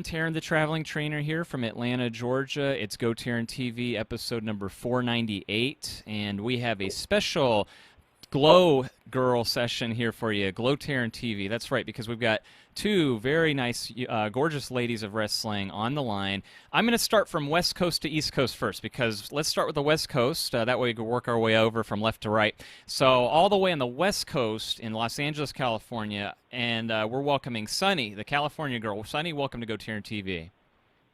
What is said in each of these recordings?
Tarryn, the Traveling Trainer here from Atlanta, Georgia. It's GoTarryn TV, episode number 498, and we have a special Glow Girl session here for you, GoTarryn TV. That's right, because we've got two very nice, gorgeous ladies of wrestling on the line. I'm going to start from West Coast to East Coast first, because let's start with the West Coast. That way we can work our way over from left to right. So all the way on the West Coast in Los Angeles, California, and we're welcoming Sunny, the California girl. Sunny, welcome to GoTarryn TV.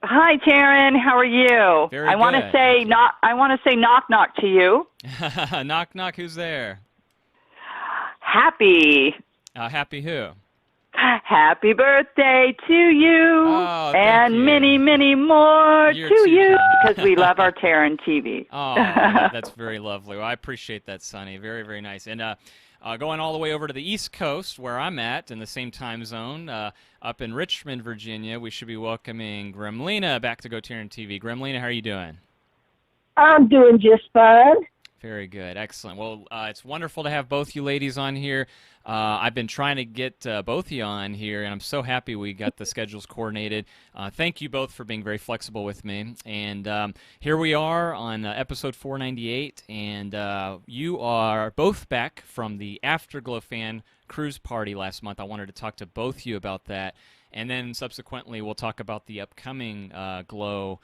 Hi, Tarryn. How are you? Very I want good. to say knock. I want to say knock knock to you. Knock knock. Who's there? Happy. Happy who? Happy birthday to you, Oh, thank and you. many, many more You're to too you, kind. because we love our Tarryn TV. Oh, that's very lovely. Well, I appreciate that, Sunny. Very, very nice. And going all the way over to the East Coast, where I'm at, in the same time zone, up in Richmond, Virginia, we should be welcoming Gremlina back to GoTarryn TV. Gremlina, how are you doing? I'm doing just fine. Very good. Excellent. Well, it's wonderful to have both you ladies on here. I've been trying to get both of you on here, and I'm so happy we got the schedules coordinated. Thank you both for being very flexible with me. And here we are on episode 498, and you are both back from the Afterglow Fan Cruise Party last month. I wanted to talk to both of you about that, and then subsequently we'll talk about the upcoming Glow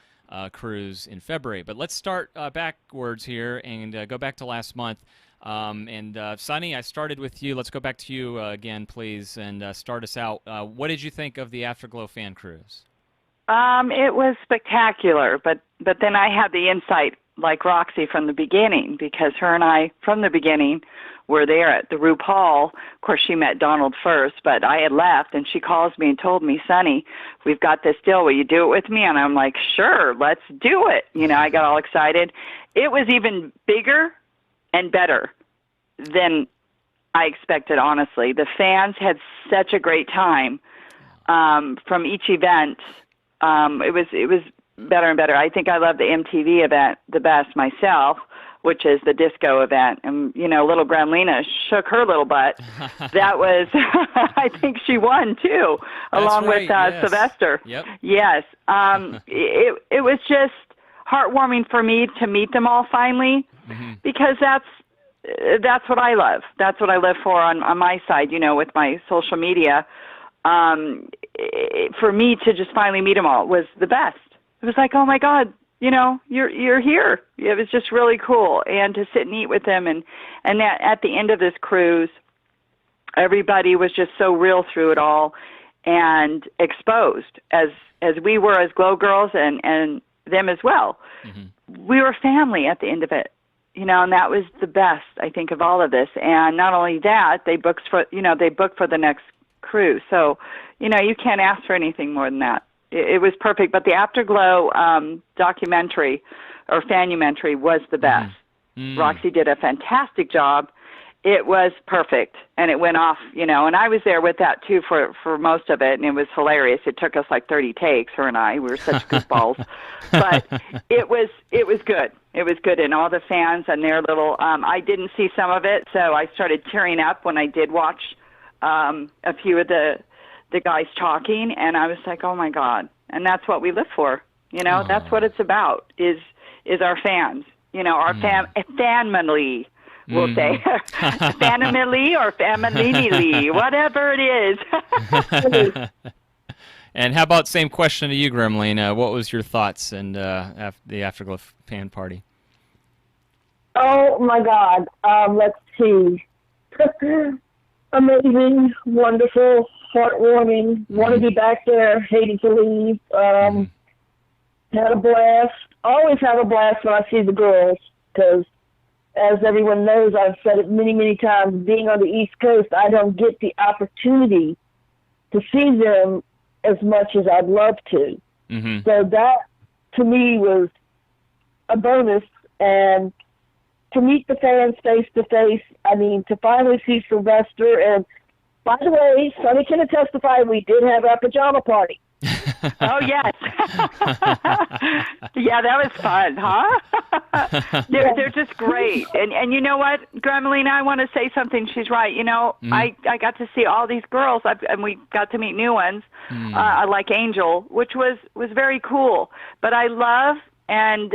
cruise in February. But let's start backwards here and go back to last month. Sunny, I started with you. Let's go back to you again, please, and start us out. What did you think of the Afterglow Fan Cruise? It was spectacular, but then I had the insight, like Roxy, from the beginning, because her and I, from the beginning, were there at the RuPaul. Of course, she met Donald first, but I had left, and she calls me and told me, Sunny, we've got this deal. Will you do it with me? And I'm like, sure, let's do it. You know, I got all excited. It was even bigger and better than I expected, honestly. The fans had such a great time from each event. It was better and better. I think I love the MTV event the best myself, which is the disco event. And, you know, little Gremlina shook her little butt. That was, I think she won, too, along right, with yes. Sylvester. Yep. Yes. It was just heartwarming for me to meet them all finally, because that's what I love. That's what I live for on my side, you know, with my social media. For me to just finally meet them all was the best. It was like, oh, my God. You know, you're here. It was just really cool, and to sit and eat with them, and at the end of this cruise, everybody was just so real through it all, and exposed as we were as Glow Girls, and them as well. We were family at the end of it, you know, and that was the best, I think, of all of this. And not only that, they booked for the next cruise, so you know, you can't ask for anything more than that. It was perfect, but the Afterglow documentary or fanumentary was the best. Roxy did a fantastic job. It was perfect, and it went off, you know, and I was there with that, too, for most of it, and it was hilarious. It took us like 30 takes, her and I. We were such goofballs. But it was good. It was good, and all the fans and their little I didn't see some of it, so I started tearing up when I did watch a few of the guys talking, and I was like, oh, my God. And that's what we live for. You know, that's what it's about, is our fans. You know, our family, we'll say. Family or family, whatever it is. And how about same question to you, Gremlina? What was your thoughts and the Afterglow Fan Party? Oh, my God. Let's see. Amazing, wonderful, heartwarming. Want to be back there, hated to leave. Had a blast. Always have a blast when I see the girls, because as everyone knows, I've said it many, many times, being on the East Coast, I don't get the opportunity to see them as much as I'd love to. So that, to me, was a bonus. And to meet the fans face-to-face, I mean, to finally see Sylvester. And by the way, Sunny can testify, we did have our pajama party. Oh yes, yeah, that was fun, huh? They're just great, and you know what, Gremlina, I want to say something. She's right. You know, I got to see all these girls, and we got to meet new ones, like Angel, which was very cool. But I love and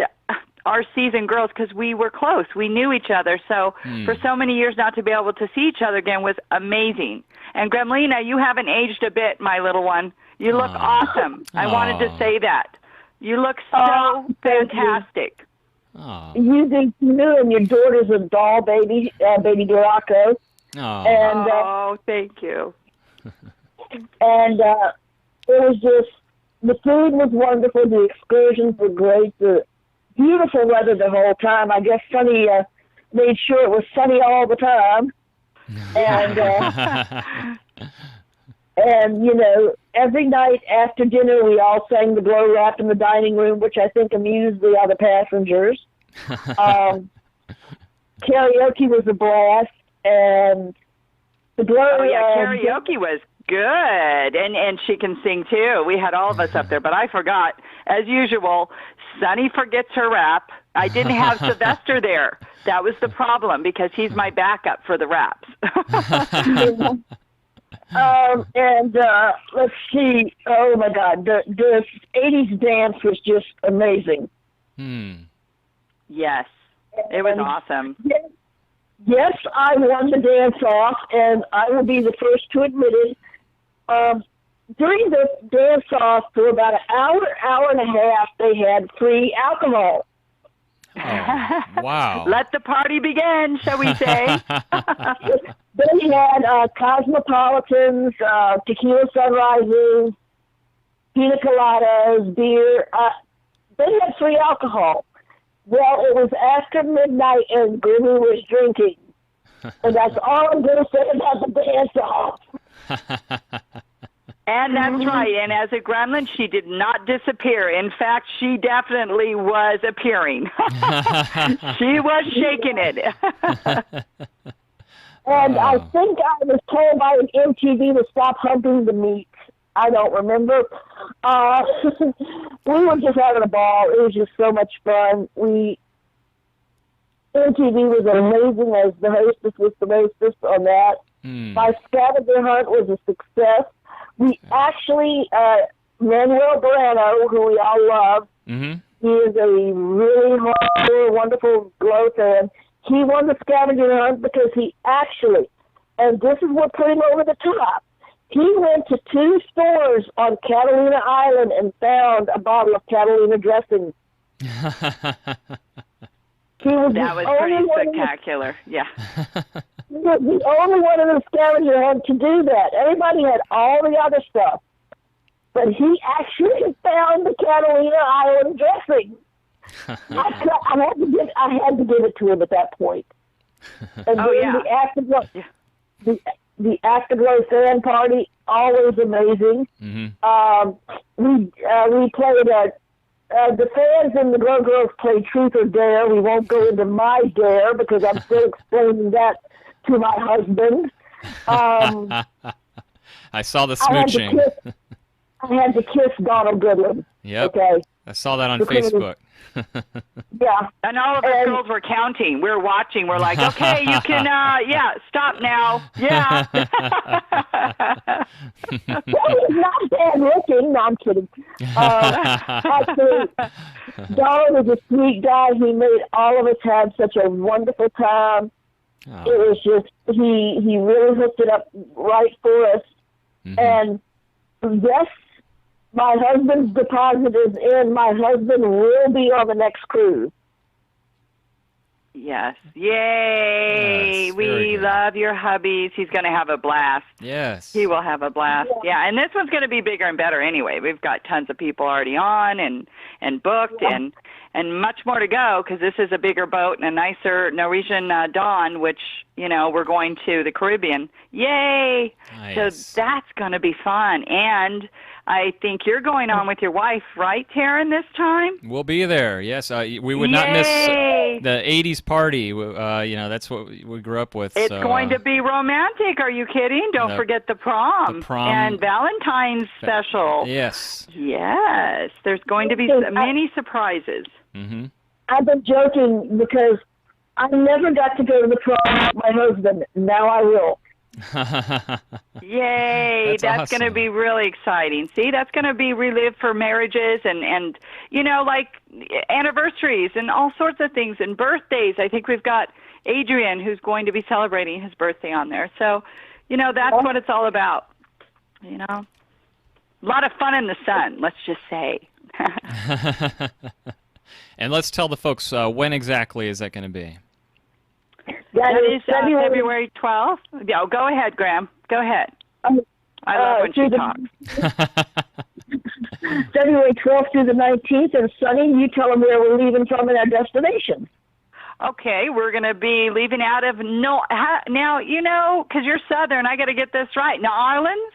our seasoned girls because we were close. We knew each other. So for so many years not to be able to see each other again was amazing. And Gremlina, you haven't aged a bit, my little one. You look awesome. I wanted to say that. You look so fantastic. You do too, and your daughter's a doll baby, baby Duraco. And thank you. And it was just, the food was wonderful. The excursions were great. The beautiful weather the whole time. I guess Sunny made sure it was sunny all the time. And and you know, every night after dinner we all sang the glow rap in the dining room, which I think amused the other passengers. Karaoke was a blast, and the glow. Karaoke was good, and she can sing too. We had all of us up there, but I forgot, as usual. Sunny forgets her rap. I didn't have Sylvester there. That was the problem because he's my backup for the raps. And let's see. Oh my God, the '80s dance was just amazing. Yes, it was awesome. Yes, I won the dance off, and I will be the first to admit it. During the dance off, for about an hour and a half, they had free alcohol. Oh, wow. Let the party begin, shall we say? They had cosmopolitans, tequila sunrises, pina coladas, beer. They had free alcohol. Well, it was after midnight and Grimmy was drinking. And that's all I'm going to say about the dance-off. And that's right. And as a gremlin, she did not disappear. In fact, she definitely was appearing. She was shaking it. And I think I was told by an MTV to stop humping the meat. I don't remember. We were just having a ball. It was just so much fun. MTV was amazing as the hostess was the hostess on that. My scavenger hunt was a success. We actually, Manuel Borano, who we all love, he is a really hardcore, wonderful glow fan. He won the scavenger hunt because he actually, and this is what put him over the top, he went to 2 stores on Catalina Island and found a bottle of Catalina dressing. That was pretty spectacular. Yeah. The only one of the scavenger hunt to do that. Everybody had all the other stuff, but he actually found the Catalina Island dressing. I had to give it to him at that point. And the Afterglow fan party, always amazing. We played the fans and the Glow Girls played Truth or Dare. We won't go into my dare because I'm still explaining that to my husband. I saw the smooching. I had to kiss Donald Goodland. Yep. Okay. I saw that on Facebook. Yeah. And all of us girls were counting. We're watching. We're like, okay, you can, stop now. Yeah. Well, he's not bad looking. No, I'm kidding. Actually, Donald is a sweet guy. He made all of us have such a wonderful time. It was just, he really hooked it up right for us. And yes, my husband's deposit is in. My husband will be on the next cruise. Yes. Yay. Yes, we love your hubbies. He's going to have a blast. Yes. He will have a blast. Yeah, and this one's going to be bigger and better anyway. We've got tons of people already on and booked and much more to go because this is a bigger boat and a nicer Norwegian Dawn, which, we're going to the Caribbean. Yay. Nice. So that's going to be fun. And I think you're going on with your wife, right, Tarryn, this time? We'll be there. Yes, we would not miss. the '80s party. That's what we grew up with. It's so, going to be romantic. Are you kidding? Don't forget the prom. The prom and Valentine's special. Yes. Yes. There's going to be many surprises. Mm-hmm. I've been joking because I never got to go to the prom with my husband. Now I will. Yay, that's awesome. going to be really exciting. See, that's going to be relived for marriages and like anniversaries and all sorts of things and birthdays. I think we've got Adrian who's going to be celebrating his birthday on there. So, that's what it's all about. A lot of fun in the sun, let's just say. And let's tell the folks, when exactly is that going to be? That is February 12th. Yeah, go ahead, Graham. Go ahead. I love when she talks. February 12th through the 19th, and Sonny, you tell them where we're leaving from and our destination. Okay, we're going to be leaving out of now, because you're Southern, I got to get this right. New Orleans?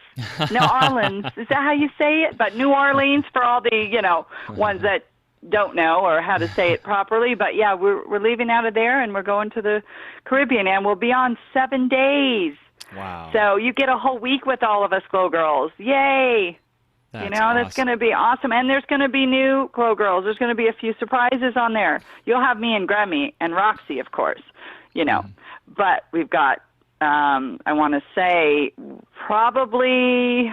New Orleans. Is that how you say it? But New Orleans for all the, ones that don't know or how to say it properly. But, yeah, we're leaving out of there, and we're going to the Caribbean, and we'll be on 7 days. Wow. So you get a whole week with all of us Glow Girls. Yay. That's that's going to be awesome. And there's going to be new Glow Girls. There's going to be a few surprises on there. You'll have me and Grammy and Roxy, of course, But we've got, I want to say, probably,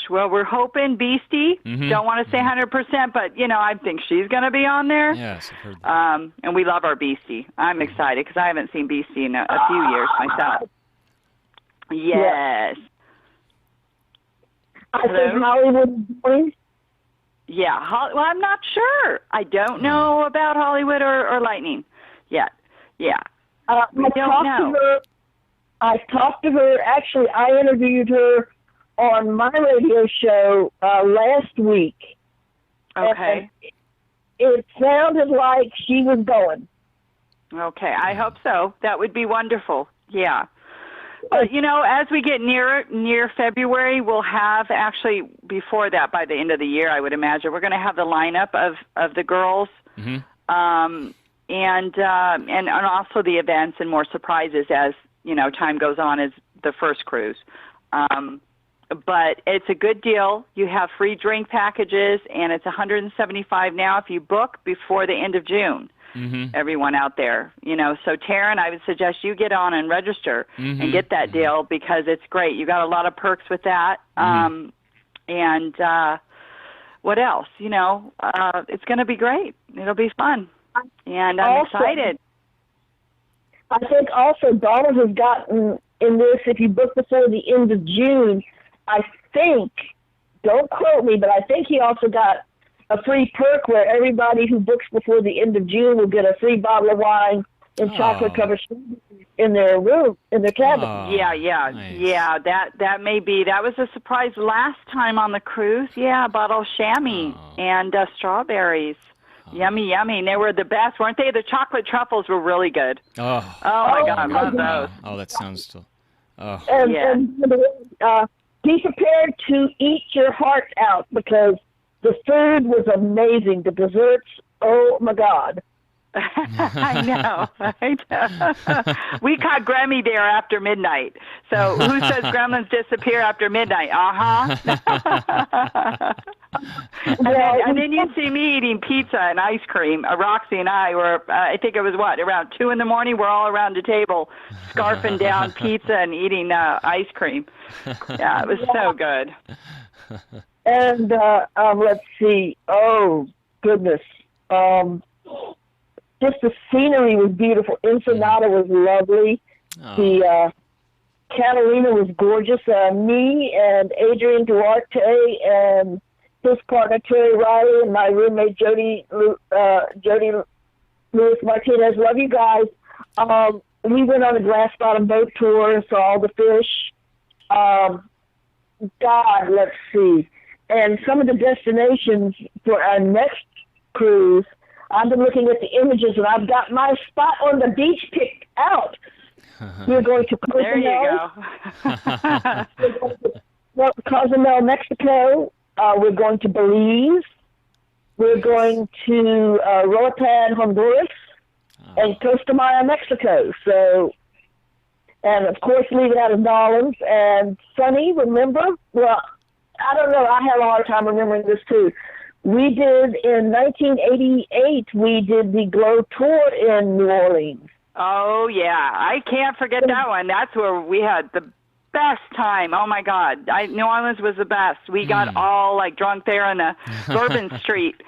we're hoping Beastie. Mm-hmm. Don't want to say 100%, but, I think she's going to be on there. Yes, I've heard that. And we love our Beastie. I'm excited because I haven't seen Beastie in a few years myself. Yes. I think Hollywood boys. Yeah. Well, I'm not sure. I don't know about Hollywood or Lightning yet. Yeah. I talked to her. Actually, I interviewed her on my radio show last week. Okay. And it sounded like she was going. Okay. I hope so. That would be wonderful. Yeah. But, as we get near February, we'll have actually before that, by the end of the year, I would imagine, we're going to have the lineup of the girls, mm-hmm. And also the events and more surprises as, time goes on as the first cruise. But it's a good deal. You have free drink packages, and it's $175 now if you book before the end of June. Mm-hmm. Everyone out there, So Tarryn, I would suggest you get on and register and get that deal because it's great. You got a lot of perks with that. And what else? It's going to be great. It'll be fun, and I'm excited. I think also Donald has gotten in this. If you book before the end of June, I think. Don't quote me, but I think he also got a free perk where everybody who books before the end of June will get a free bottle of wine and chocolate-covered strawberries in their room, in their cabin. Nice. Yeah. That may be. That was a surprise last time on the cruise. Yeah, a bottle of chamois and strawberries. Yummy, yummy. And they were the best, weren't they? The chocolate truffles were really good. Oh my God, I love those. Oh, that sounds still. Oh. And be prepared to eat your heart out because the food was amazing. The desserts, oh my God. I know. We caught Grammy there after midnight. So who says gremlins disappear after midnight? And then you see me eating pizza and ice cream. Roxy and I were, I think it was around 2 in the morning. We're all around the table scarfing down pizza and eating ice cream. Yeah, it was so good. And let's see. Oh, goodness. Just the scenery was beautiful. Ensenada was lovely. The Catalina was gorgeous. Me and Adrian Duarte and his partner Terry Riley and my roommate Jody Lewis Martinez. Love you guys. We went on a glass bottom boat tour, saw all the fish. God, let's see. And some of the destinations for our next cruise, I've been looking at the images, and I've got my spot on the beach picked out. We're going to Cozumel. There you go. Cozumel, Mexico. We're going to Belize. We're going to Roatan, Honduras. and Costa Maya, Mexico. So, and of course, leaving out of New Orleans. And Sunny, remember? Well, I don't know. I have a hard time remembering this too. We did in 1988. We did the Glow Tour in New Orleans. Oh yeah, I can't forget that one. That's where we had the best time. Oh my God, New Orleans was the best. We got all like drunk there on the Bourbon Street.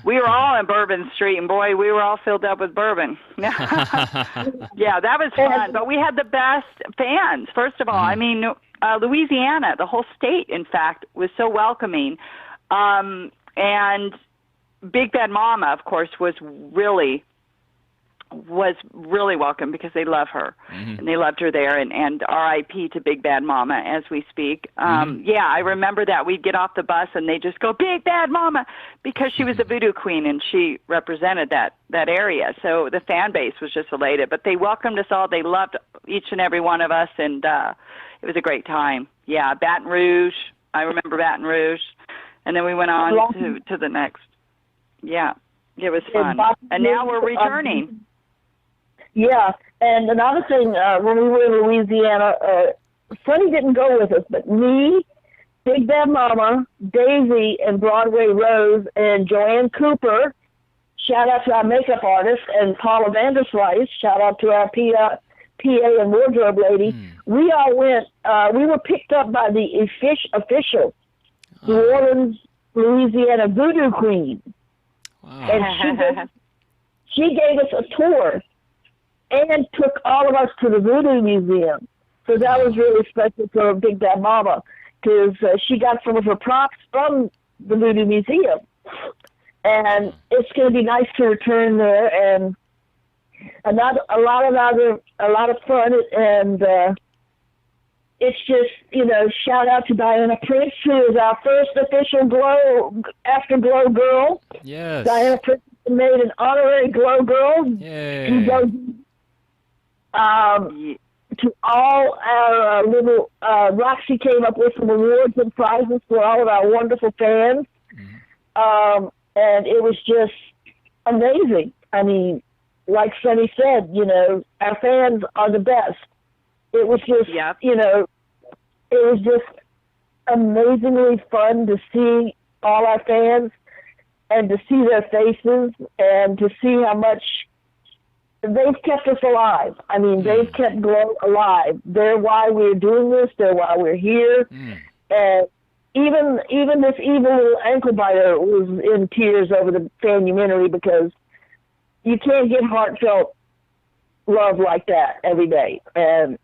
We were all in Bourbon Street, and boy, we were all filled up with bourbon. Yeah, that was fun. But we had the best fans. First of all, I mean, Louisiana, the whole state, in fact, was so welcoming. And Big Bad Mama, of course, was really welcome because they love her and they loved her there, and R.I.P. to Big Bad Mama as we speak. Yeah, I remember that. We'd get off the bus and they just go, Big Bad Mama, because she was the voodoo queen and she represented that area. So the fan base was just elated, but they welcomed us all. They loved each and every one of us, and it was a great time. Yeah, Baton Rouge. I remember Baton Rouge. And then we went on to the next. Yeah, it was fun. And now we're returning. Yeah, and another thing, when we were in Louisiana, Sonny didn't go with us, but me, Big Bad Mama, Daisy, and Broadway Rose, and Joanne Cooper, shout out to our makeup artist, and Paula Vanderslice, shout out to our PA and wardrobe lady. We all went, we were picked up by the official New Orleans, Louisiana voodoo queen. Wow. And she gave us a tour and took all of us to the Voodoo Museum. So that was really special for Big Bad Mama, because she got some of her props from the Voodoo Museum. And it's going to be nice to return there, and a lot of fun, and it's just, shout out to Diana Prince, who is our first official Afterglow girl. Yes. Diana Prince made an honorary Glow girl. Yay. To all our little, Roxy came up with some awards and prizes for all of our wonderful fans. And it was just amazing. I mean, like Sunny said, our fans are the best. It was just, it was just amazingly fun to see all our fans and to see their faces and to see how much they've kept us alive. I mean, they've kept Glow alive. They're why we're doing this. They're why we're here. And even this evil little ankle biter was in tears over the fanumentary, because you can't get heartfelt love like that every day. And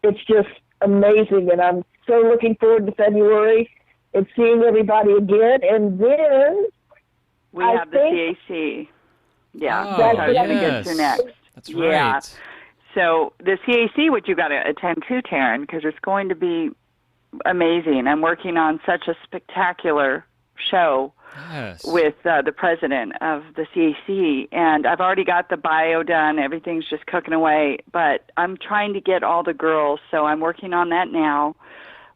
it's just amazing, and I'm so looking forward to February and seeing everybody again. And then we have the CAC. Yeah, that's what I'm going to get to next. That's right. Yeah. So the CAC, which you got to attend to, Tarryn, because it's going to be amazing. I'm working on such a spectacular show with the president of the CAC, and I've already got the bio done. Everything's just cooking away, but I'm trying to get all the girls, so I'm working on that now,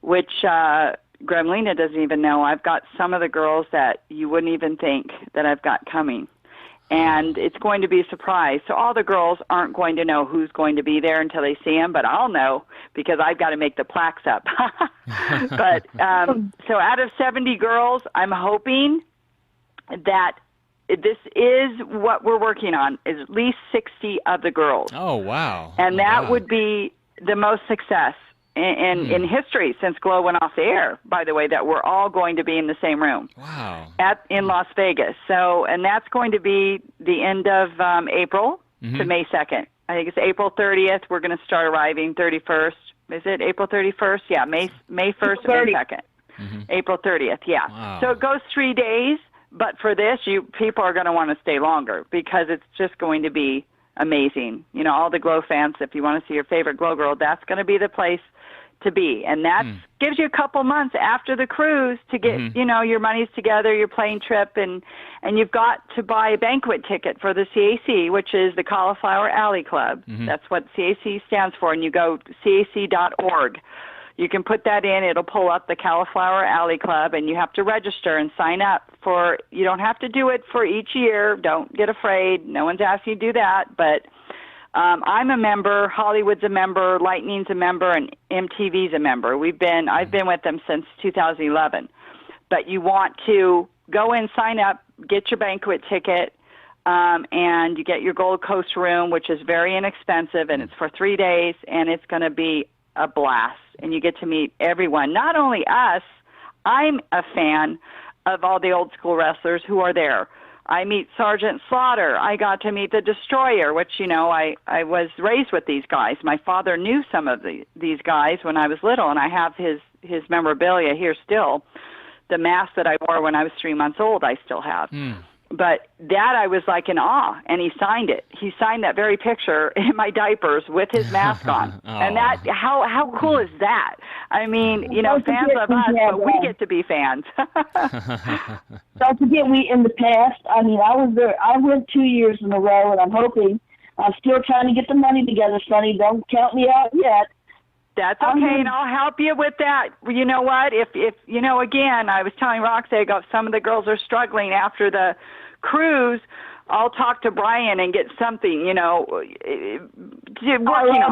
which Gremlina doesn't even know. I've got some of the girls that you wouldn't even think that I've got coming. And it's going to be a surprise. So all the girls aren't going to know who's going to be there until they see them, but I'll know because I've got to make the plaques up. But so out of 70 girls, I'm hoping that this is what we're working on, is at least 60 of the girls. Oh, wow. And that would be the most success in history since Glow went off the air, by the way, that we're all going to be in the same room. Wow. In Las Vegas. So, and that's going to be the end of April to May 2nd. I think it's April 30th. We're going to start arriving 31st. Is it April 31st? Yeah, May 1st and May 2nd. April 30th, yeah. Wow. So it goes 3 days, but for this, people are going to want to stay longer because it's just going to be amazing. All the Glow fans, if you want to see your favorite Glow girl, that's going to be the place to be. And that gives you a couple months after the cruise to get, your monies together, your plane trip, and you've got to buy a banquet ticket for the CAC, which is the Cauliflower Alley Club. That's what CAC stands for, and you go cac.org. You can put that in. It'll pull up the Cauliflower Alley Club, and you have to register and sign up for. You don't have to do it for each year. Don't get afraid. No one's asking you to do that. But I'm a member. Hollywood's a member. Lightning's a member, and MTV's a member. I've been with them since 2011. But you want to go in, sign up, get your banquet ticket, and you get your Gold Coast room, which is very inexpensive, and it's for 3 days, and it's going to be a blast. And you get to meet everyone, not only us. I'm a fan of all the old school wrestlers who are there. I meet Sergeant Slaughter. I got to meet the Destroyer, which, I was raised with these guys. My father knew some of these guys when I was little, and I have his memorabilia here still. The mask that I wore when I was 3 months old, I still have. But that I was like in awe, and he signed it. He signed that very picture in my diapers with his mask on. And that, how cool is that? I mean, fans of us, but we get to be fans. Don't forget, in the past, I mean, I was there. I went 2 years in a row, and I'm still trying to get the money together, Sonny. Don't count me out yet. That's okay, and I'll help you with that. You know what? If again, I was telling Roxanne, if some of the girls are struggling after the cruise, I'll talk to Brian and get something, working on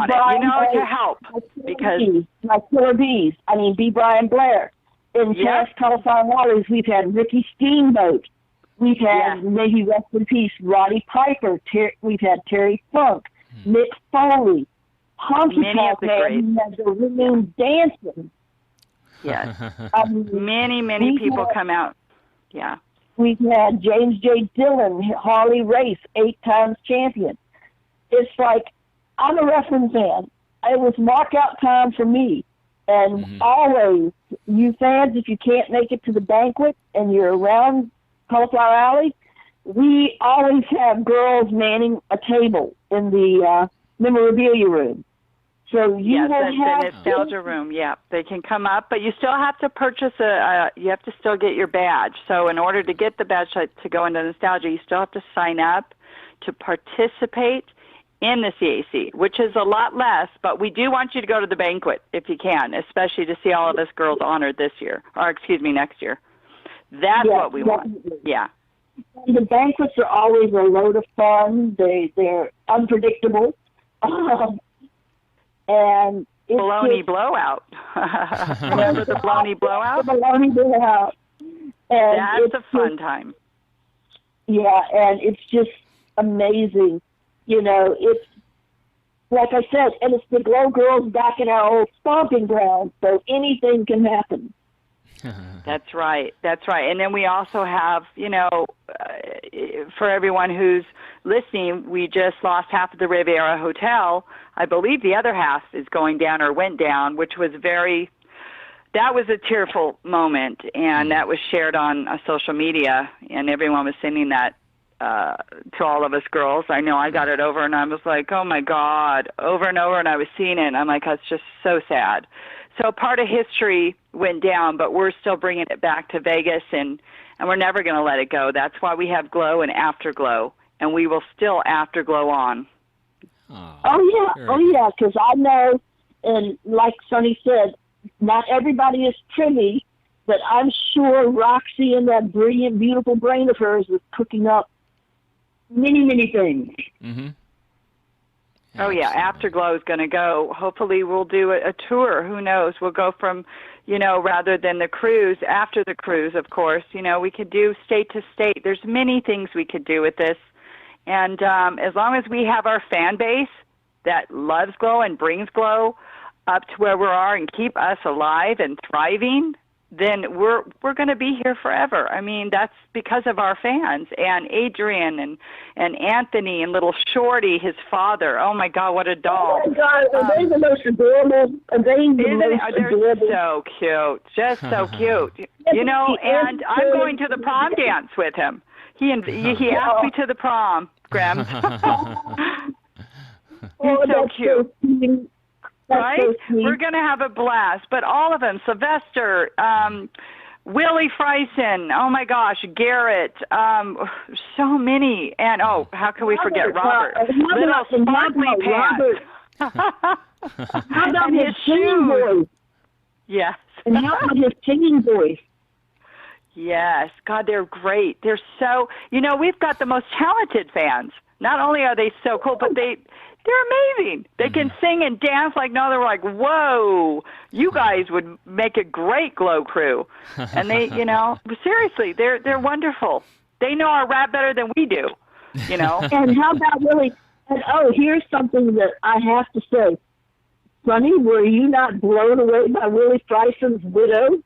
it, to help. Because like Killer Bees. I mean, B. Brian Blair. In past Cauliflower Wallies, we've had Ricky Steamboat. We've had, maybe rest in peace, Roddy Piper. We've had Terry Funk, Mick Foley. Many of the great. The women dancing. Yes. Many people come out. Yeah. We've had James J. Dillon, Harley Race, 8 times champion. It's like, I'm a wrestling fan. It was mark-out time for me. And always, you fans, if you can't make it to the banquet and you're around Cauliflower Alley, we always have girls manning a table in the memorabilia room. So that's the nostalgia room. Yeah, they can come up, but you still have to purchase you have to still get your badge. So in order to get the badge to go into nostalgia, you still have to sign up to participate in the CAC, which is a lot less, but we do want you to go to the banquet if you can, especially to see all of us girls honored this year, or next year. That's what we want. Yeah. The banquets are always a load of fun. They're unpredictable. And it's Baloney blowout. Remember the baloney blowout? The baloney blowout. And that's a fun time. Yeah, and it's just amazing. It's like I said, and it's the Glow Girls back in our old stomping ground, so anything can happen. That's right. And then we also have, for everyone who's listening, we just lost half of the Riviera Hotel. I believe the other half is going down or went down, which was that was a tearful moment, and that was shared on social media, and everyone was sending that to all of us girls. I know I got it over, and I was like, oh, my God, over and over, and I was seeing it, and I'm like, that's just so sad. So part of history went down, but we're still bringing it back to Vegas, and we're never going to let it go. That's why we have Glow and Afterglow, and we will still Afterglow on. Oh, yeah, because I know, and like Sonny said, not everybody is privy, but I'm sure Roxy and that brilliant, beautiful brain of hers is cooking up many, many things. Mm-hmm. Oh, yeah, Afterglow is going to go. Hopefully we'll do a tour. Who knows? We'll go from, rather than the cruise, after the cruise, of course, we could do state to state. There's many things we could do with this. And as long as we have our fan base that loves Glow and brings Glow up to where we are and keep us alive and thriving, then we're going to be here forever. I mean, that's because of our fans and Adrian and Anthony and little Shorty, his father. Oh my God, what a doll! Oh my God, are they the most adorable? They're so cute, just so cute. And I'm going to the prom dance with him. He asked me to the prom, Graham. He's so cute. Right? So we're going to have a blast. But all of them, Sylvester, Willie Friesen, oh my gosh, Garrett, so many. And, how can we forget Robert? Little sparkly pants. How about his shoes? Yes. And how about his singing voice? Yes. God, they're great. They're so, we've got the most talented fans. Not only are they so cool, but they're amazing. They can sing and dance like no other. We're like, whoa, you guys would make a great Glow crew. And they, seriously, they're wonderful. They know our rap better than we do, And how about Willie? And here's something that I have to say. Sonny, were you not blown away by Willie Fryson's widow?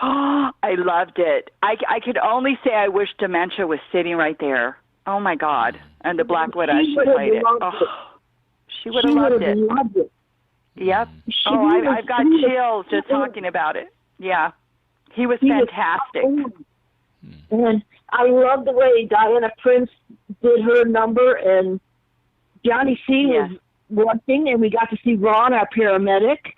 Oh, I loved it. I could only say I wish Dementia was sitting right there. Oh, my God. And the Black Widow, she played it. She would have loved it. Yep. I've got chills just talking about it. Yeah. He was fantastic. And I love the way Diana Prince did her number, and Johnny C. was watching, and we got to see Ron, our paramedic.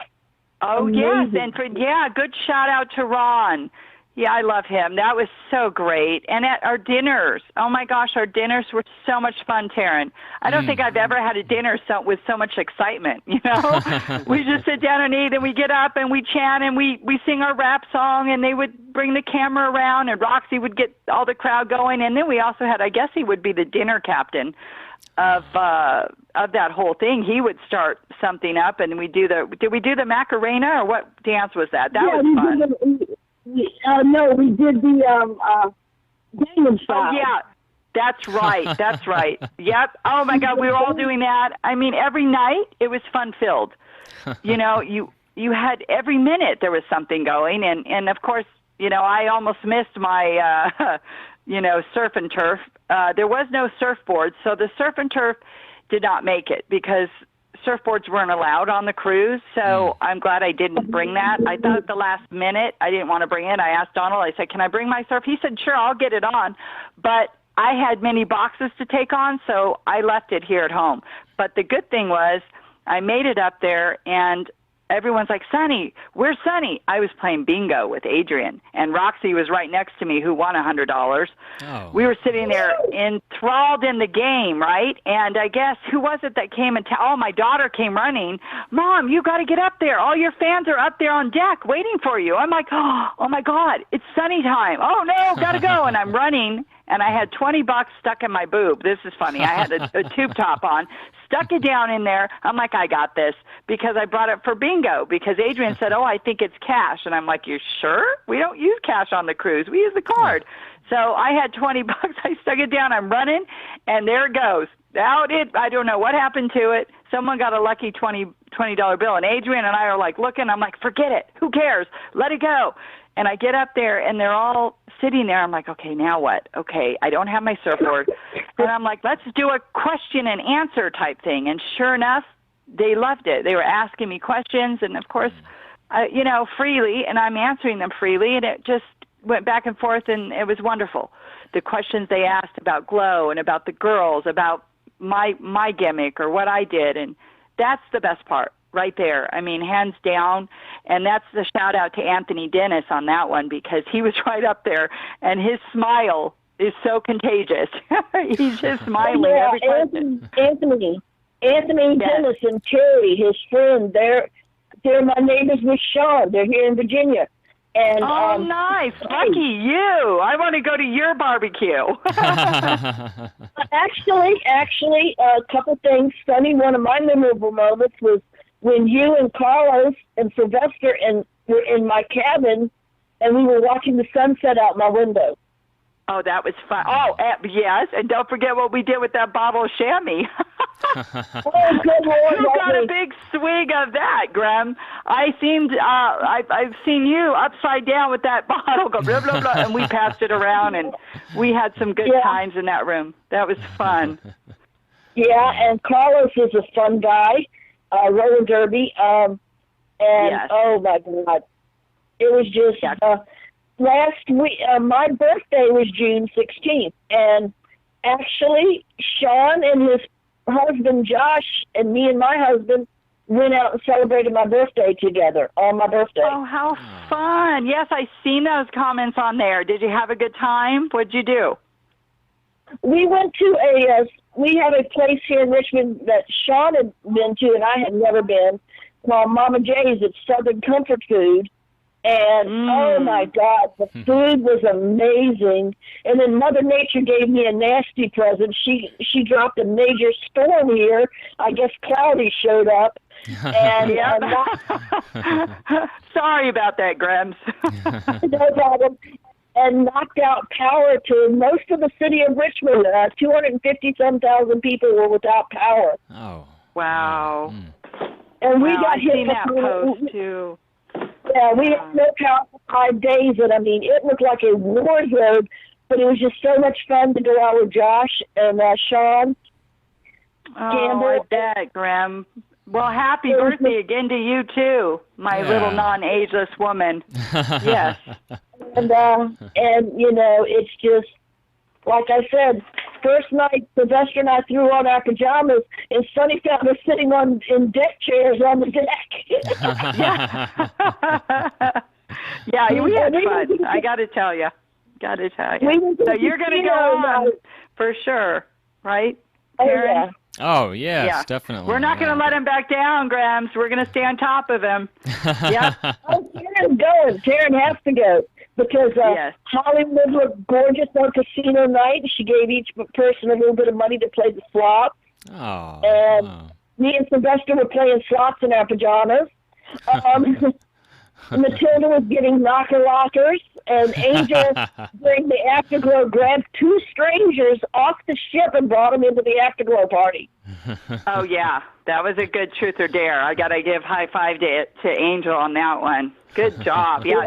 Oh, Amazing. yes. And good shout out to Ron. Yeah, I love him. That was so great. And at our dinners, oh my gosh, our dinners were so much fun, Tarryn. I don't think I've ever had a dinner with so much excitement, We just sit down and eat, and we get up and we chant and we sing our rap song, and they would bring the camera around, and Roxy would get all the crowd going. And then we also had, I guess he would be the dinner captain of that whole thing. He would start something up, and did we do the Macarena, or what dance was that? That was fun. No, we did the Gangnam Style. Oh, yeah. That's right. That's right. Yep. Oh, my God. We were all doing that. I mean, every night it was fun-filled. You had every minute there was something going. And of course, I almost missed my, surf and turf. There was no surfboard. So the surf and turf did not make it because surfboards weren't allowed on the cruise, so I'm glad I didn't bring that. I thought at the last minute I didn't want to bring it. I asked Donald, I said, can I bring my surf? He said, sure, I'll get it on. But I had many boxes to take on, so I left it here at home. But the good thing was I made it up there, and everyone's like, Sonny, where's Sonny? I was playing bingo with Adrian, and Roxy was right next to me, who won $100. Oh. We were sitting there enthralled in the game, right? And I guess, who was it that came and my daughter came running. Mom, you got to get up there. All your fans are up there on deck waiting for you. I'm like, oh my God, it's Sonny time. Oh no, got to go. And I'm running, and I had $20 stuck in my boob. This is funny. I had a tube top on, stuck it down in there. I'm like, I got this, because I brought it for bingo, because Adrian said, I think it's cash. And I'm like, you sure? We don't use cash on the cruise. We use the card. So I had $20. I stuck it down. I'm running, and there it goes. I don't know what happened to it. Someone got a lucky $20 bill, and Adrian and I are like looking. I'm like, forget it. Who cares? Let it go. And I get up there, and they're all sitting there. I'm like, okay, now what? Okay, I don't have my surfboard. And I'm like, let's do a question and answer type thing. And sure enough, they loved it. They were asking me questions, and of course, freely, and I'm answering them freely, and it just went back and forth, and it was wonderful. The questions they asked about Glow and about the girls, about my gimmick or what I did, and that's the best part right there. I mean, hands down, and that's the shout out to Anthony Dennis on that one, because he was right up there, and his smile is so contagious. He's just smiling every question. Anthony Dennis and Terry, his friend, they're my neighbors with Sean. They're here in Virginia. And, nice. Lucky you. I want to go to your barbecue. Actually, a couple things. Sonny, one of my memorable moments was when you and Carlos and Sylvester were in my cabin, and we were watching the sunset out my window. Oh, that was fun. Oh, yes, and don't forget what we did with that bottle of chamois. Oh, good Lord! You got a big swig of that, Grem. I've seen you upside down with that bottle, go blah blah blah, and we passed it around, and we had some good times in that room. That was fun. Yeah, and Carlos is a fun guy, roller derby, and oh my God, it was just. Last week, my birthday was June 16th, and actually, Sean and his husband Josh and me and my husband went out and celebrated my birthday together on my birthday. Oh, how fun! Yes, I seen those comments on there. Did you have a good time? What'd you do? We went to we have a place here in Richmond that Sean had been to and I had never been, called Mama J's. It's Southern comfort food. And, oh, my God, the food was amazing. And then Mother Nature gave me a nasty present. She dropped a major storm here. I guess cloudy showed up. And sorry about that, Grems. No problem. And knocked out power to most of the city of Richmond. 250-some-thousand people were without power. Oh. Wow. And we got hit seen that post, too. Yeah, we had no power for 5 days, and I mean, it looked like a war zone, but it was just so much fun to go out with Josh and Sean. I bet, Graham. Well, happy birthday again to you, too, my little non-ageless woman. Yes. And, you know, it's just, like I said, first night, Sylvester and I threw on our pajamas, and Sonny found us sitting in deck chairs on the deck. Yeah, we had fun. I got to tell you. So you're going to go on for sure, right, Tarryn? Oh, yes, definitely. We're not going to let him back down, Grams. We're going to stay on top of him. Yep. Oh, Tarryn's going. Tarryn has to go. Because Hollywood looked gorgeous on casino night. She gave each person a little bit of money to play the slots. Oh. And me and Sylvester were playing slots in our pajamas. Matilda was getting knocker lockers, and Angel, during the afterglow, grabbed 2 strangers off the ship and brought them into the afterglow party. Oh, yeah. That was a good truth or dare. I got to give high five to Angel on that one. Good job. Yeah,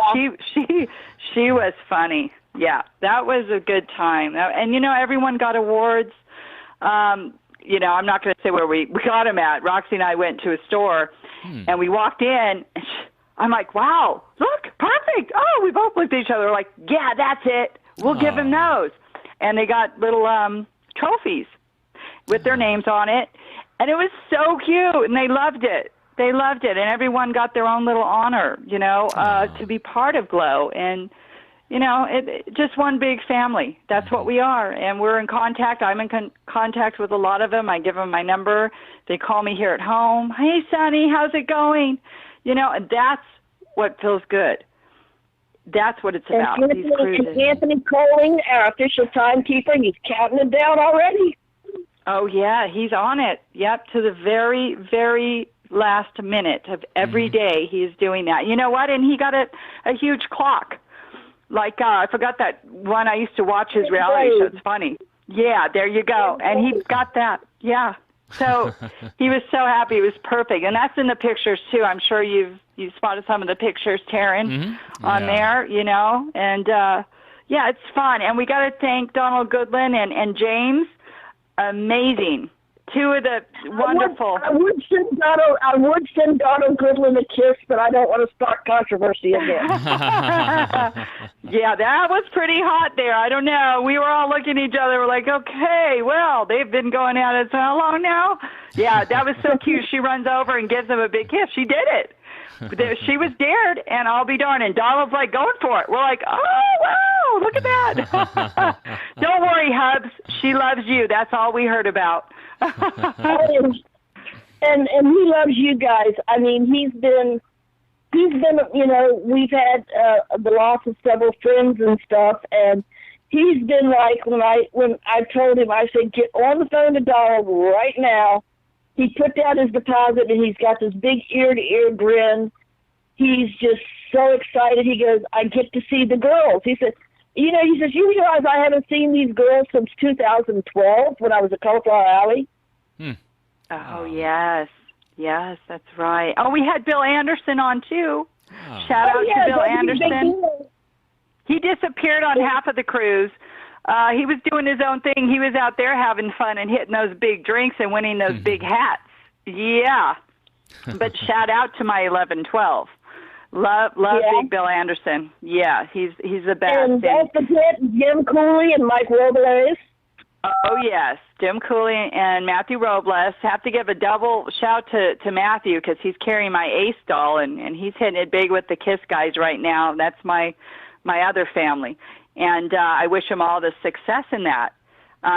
she was funny. Yeah, that was a good time. And, you know, everyone got awards. You know, I'm not going to say where we got them at. Roxy and I went to a store, and we walked in. And I'm like, wow, look, perfect. Oh, we both looked at each other. We're like, yeah, that's it. We'll give them those. And they got little trophies with their names on it. And it was so cute, and they loved it. They loved it, and everyone got their own little honor, you know, to be part of Glow. And, you know, just one big family. That's what we are, and we're in contact. I'm in contact with a lot of them. I give them my number. They call me here at home. Hey, Sonny, how's it going? You know, and that's what feels good. That's what it's about, these cruises. Anthony Coling, our official timekeeper, he's counting it down already. Oh, yeah, he's on it. Yep, to the very, very last minute of every day he's doing that. You know what? And he got a huge clock. Like, I forgot that one I used to watch his reality show. It's funny. Yeah, there you go. And he got that. Yeah. So he was so happy. It was perfect. And that's in the pictures, too. I'm sure you've spotted some of the pictures, Tarryn, on there, you know. And, yeah, it's fun. And we got to thank Donald Goodland and James. Amazing. 2 of the wonderful. I would send Donald Goodland a kiss, but I don't want to start controversy again. Yeah, that was pretty hot there. I don't know. We were all looking at each other. We're like, okay, well, they've been going at it so long now. Yeah, that was so cute. She runs over and gives him a big kiss. She did it. She was dared, and I'll be darned. And Donald's like going for it. We're like, oh, wow, look at that. Don't worry, Hubs. She loves you. That's all we heard about. and he loves you guys. I mean, he's been, you know, we've had the loss of several friends and stuff, and he's been like, when I told him, I said, get on the phone to Donald right now. He put down his deposit, and he's got this big ear-to-ear grin. He's just so excited. He goes, I get to see the girls. He said, you know, you realize I haven't seen these girls since 2012 when I was at Cauliflower Alley? Oh, yes. Yes, that's right. Oh, we had Bill Anderson on, too. Oh. Shout out to Bill Anderson. He disappeared on half of the cruise. He was doing his own thing. He was out there having fun and hitting those big drinks and winning those big hats. Yeah. But shout out to my 11-12. Love Big Bill Anderson. Yeah, he's the best. And don't forget Jim Cooley and Mike Robles. Oh, yes, Jim Cooley and Matthew Robles. Have to give a double shout to Matthew because he's carrying my ace doll, and he's hitting it big with the KISS guys right now. That's my other family. And I wish him all the success in that.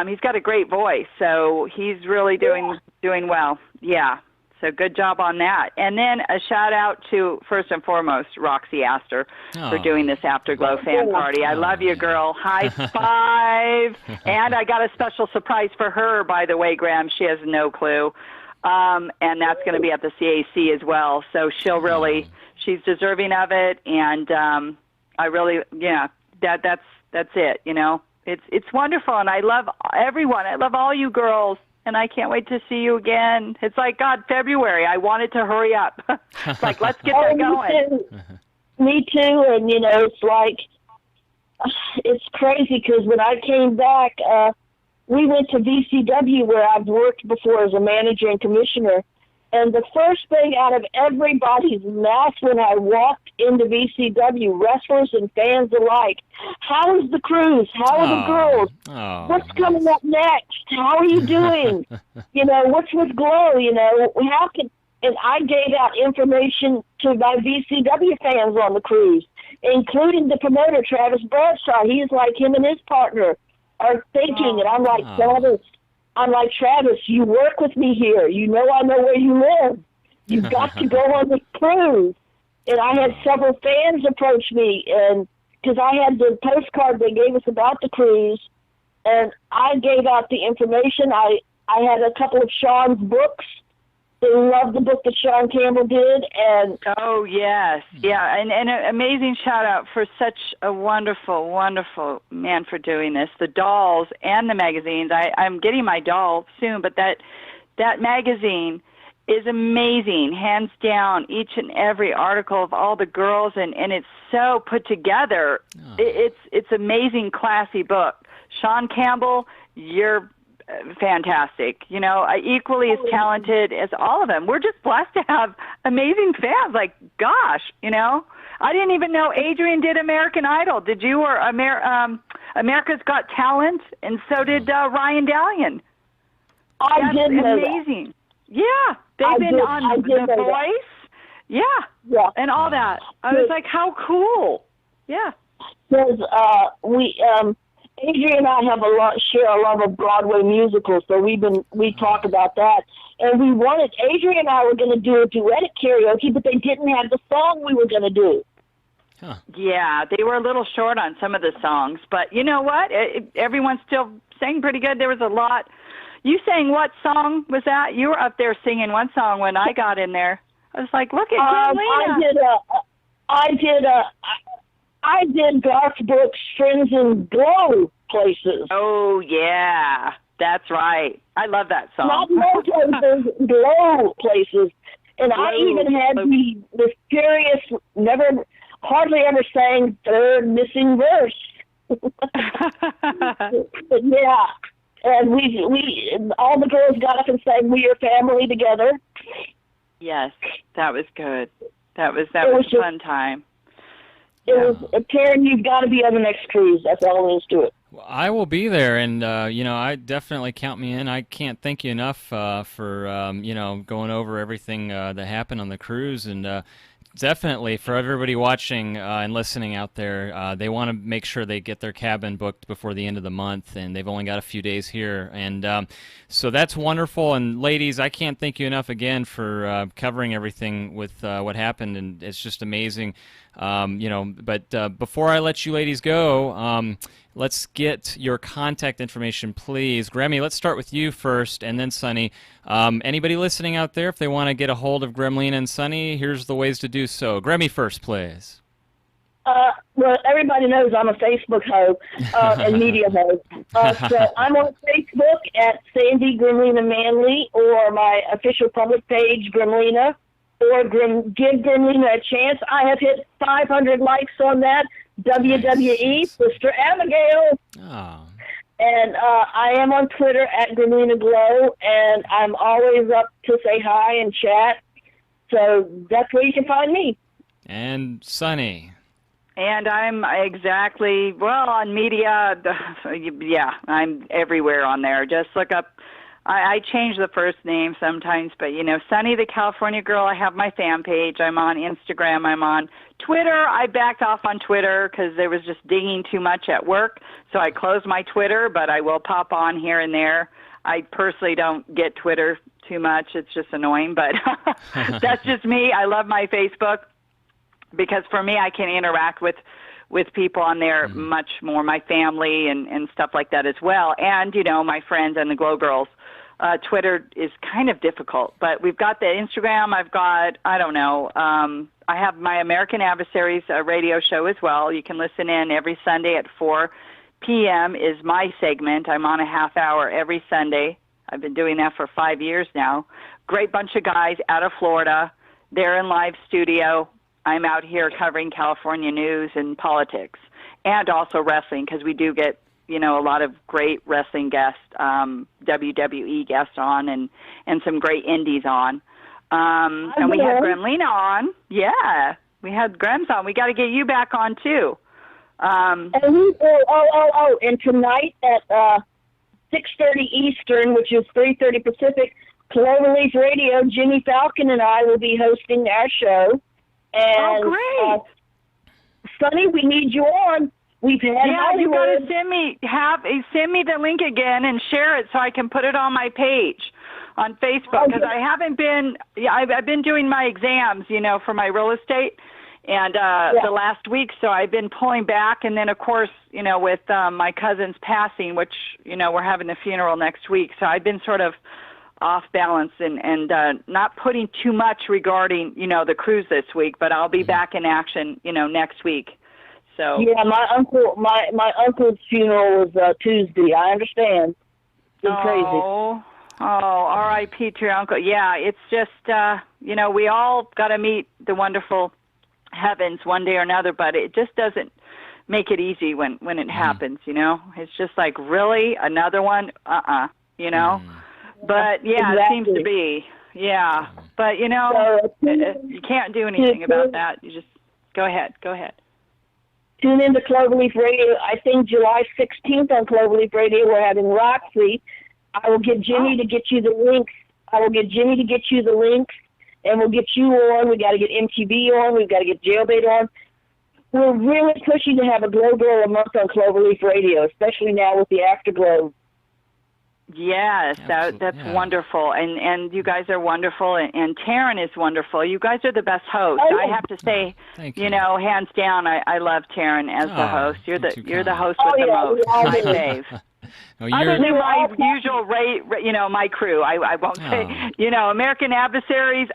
He's got a great voice, so he's really doing well. Yeah. So good job on that. And then a shout out to, first and foremost, Roxy Astor for doing this Afterglow fan party. I love you, girl. High five. And I got a special surprise for her, by the way, Graham. She has no clue. And that's going to be at the CAC as well. So she'll really, she's deserving of it. And I really, that's it, you know. It's wonderful, and I love everyone. I love all you girls, and I can't wait to see you again. It's like, God, February. I want it to hurry up. It's like, let's get that going. Me too, and, you know, it's like, it's crazy because when I came back, we went to VCW where I've worked before as a manager and commissioner. And the first thing out of everybody's mouth when I walked into VCW, wrestlers and fans alike, how is the cruise? How are the girls? What's coming up next? How are you doing? You know, what's with Glow? You know, how can... And I gave out information to my VCW fans on the cruise, including the promoter, Travis Bradshaw. He's like, him and his partner are thinking, and I'm like, Travis, you work with me here. You know I know where you live. You've got to go on the cruise. And I had several fans approach me, and because I had the postcard they gave us about the cruise, and I gave out the information. I had a couple of Sean's books. They loved the book that Sean Campbell did. And oh, yes. Yeah, and an amazing shout-out for such a wonderful, wonderful man for doing this. The dolls and the magazines. I'm getting my doll soon, but that magazine is amazing, hands down, each and every article of all the girls, and it's so put together. It's amazing, classy book. Sean Campbell, you're fantastic. You know, equally as talented as all of them. We're just blessed to have amazing fans. Like, gosh, you know, I didn't even know Adrian did American Idol. Did you? Or America's Got Talent, and so did Ryan Dallion. I did know amazing. That. Yeah, they've been on The Voice. Yeah, and all that. I was like, how cool. Yeah. Because Adrian and I share a love of Broadway musicals, so we talk about that. And Adrian and I were going to do a duet at karaoke, but they didn't have the song we were going to do. Huh. Yeah, they were a little short on some of the songs, but you know what? Everyone still sang pretty good. There was a lot. You sang what song was that? You were up there singing one song when I got in there. I was like, look at Gremlina. I did Garth Brooks' Friends in Glow Places. Oh, yeah. That's right. I love that song. Not Glow Places, Glow Places. And Glow. I even had the mysterious, hardly ever sang third missing verse. But yeah. And we all the girls got up and sang "We Are Family" together. Yes, that was good. That was a fun time. It was, Tarryn, you've got to be on the next cruise. That's all there is to it. Well, I will be there, and you know, I definitely count me in. I can't thank you enough for you know, going over everything that happened on the cruise, and definitely for everybody watching and listening out there, they want to make sure they get their cabin booked before the end of the month, and they've only got a few days here, and so that's wonderful. And ladies, I can't thank you enough again for covering everything with what happened, and it's just amazing. You know, but before I let you ladies go, let's get your contact information, please. Grammy, let's start with you first, and then Sunny. Anybody listening out there, if they want to get a hold of Gremlina and Sunny, here's the ways to do so. Grammy first, please. Well, everybody knows I'm a Facebook hoe and media hoe. So I'm on Facebook at Sandy Gremlina Manley, or my official public page, Gremlina, or give Gremlina a chance. I have hit 500 likes on that. WWE, Sister Abigail. Oh. And I am on Twitter at Gremlina Glow, and I'm always up to say hi and chat. So that's where you can find me. And Sunny. And I'm on media. Yeah, I'm everywhere on there. Just look up. I change the first name sometimes, but, you know, Sunny the California Girl, I have my fan page. I'm on Instagram. I'm on Twitter. I backed off on Twitter because there was just dinging too much at work, so I closed my Twitter, but I will pop on here and there. I personally don't get Twitter too much. It's just annoying, but that's just me. I love my Facebook because for me, I can interact with people on there much more, my family and stuff like that as well. And, my friends and the Glow Girls. Twitter is kind of difficult, but we've got the Instagram. I've got, I don't know, I have my American Adversaries radio show as well. You can listen in every Sunday at 4 p.m. is my segment. I'm on a half hour every Sunday. I've been doing that for 5 years now. Great bunch of guys out of Florida. They're in live studio. I'm out here covering California news and politics and also wrestling because we do get, a lot of great wrestling guests, WWE guests on and some great indies on. And we had Gremlina on. Yeah, we had Grems on. We got to get you back on, too. And tonight at 6:30 Eastern, which is 3:30 Pacific, Cloverleaf Radio, Jimmy Falcon and I will be hosting our show. And, great. Sonny, we need you on. We've had Hollywood. You got to send me the link again and share it so I can put it on my page on Facebook because I haven't been. I've been doing my exams, for my real estate, and the last week, so I've been pulling back. And then, of course, with my cousin's passing, which we're having the funeral next week, so I've been sort of off balance and not putting too much regarding the cruise this week. But I'll be back in action, next week. So yeah, my uncle's funeral was Tuesday. I understand. It's crazy. Oh, R.I.P. to your uncle. Yeah, it's just we all got to meet the wonderful heavens one day or another, but it just doesn't make it easy when it happens. It's just like really another one. But yeah, exactly. It seems to be. Yeah, but you can't do anything about that. You just go ahead. Tune in to Cloverleaf Radio. I think July 16th on Cloverleaf Radio we're having Roxy. I will get Jimmy to get you the links. And we'll get you on. We got to get MTV on. We've got to get Jailbait on. We're really pushing to have a Glow Girl a month on Cloverleaf Radio, especially now with the Afterglow. Yes, that's wonderful, and you guys are wonderful, and Tarryn is wonderful. You guys are the best hosts. I have to say, hands down, I love Tarryn as the host. You're the host with the most. My fave. Other than my usual my crew, I won't say, American Adversaries.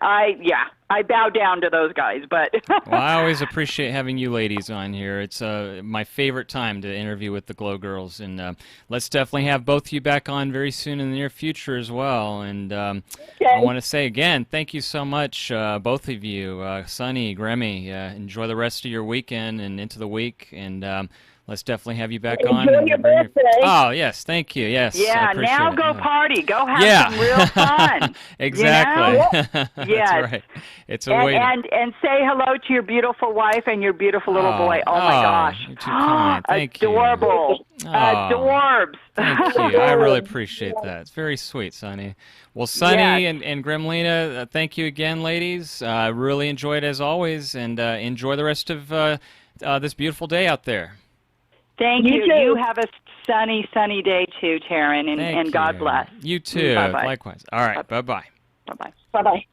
I bow down to those guys, but well, I always appreciate having you ladies on here. It's my favorite time to interview with the Glow Girls, and let's definitely have both of you back on very soon in the near future as well. And I want to say again, thank you so much, both of you, Sonny, Grammy. Enjoy the rest of your weekend and into the week, and let's definitely have you back on. Enjoy your birthday. Oh, yes, thank you. Yes, yeah, now go party. Go have some real fun. Exactly. Yes. That's right. It's a way and say hello to your beautiful wife and your beautiful little boy. Oh, my gosh. You're too kind. Thank Adorable. you. Adorbs. Thank you. I really appreciate that. It's very sweet, Sonny. Well, Sonny and Gremlina, thank you again, ladies. I really enjoyed it as always, and enjoy the rest of this beautiful day out there. Thank you. You have a sunny day too, Tarryn, and God bless. You too. Bye-bye. Likewise. All right. Bye-bye. Bye-bye. Bye-bye.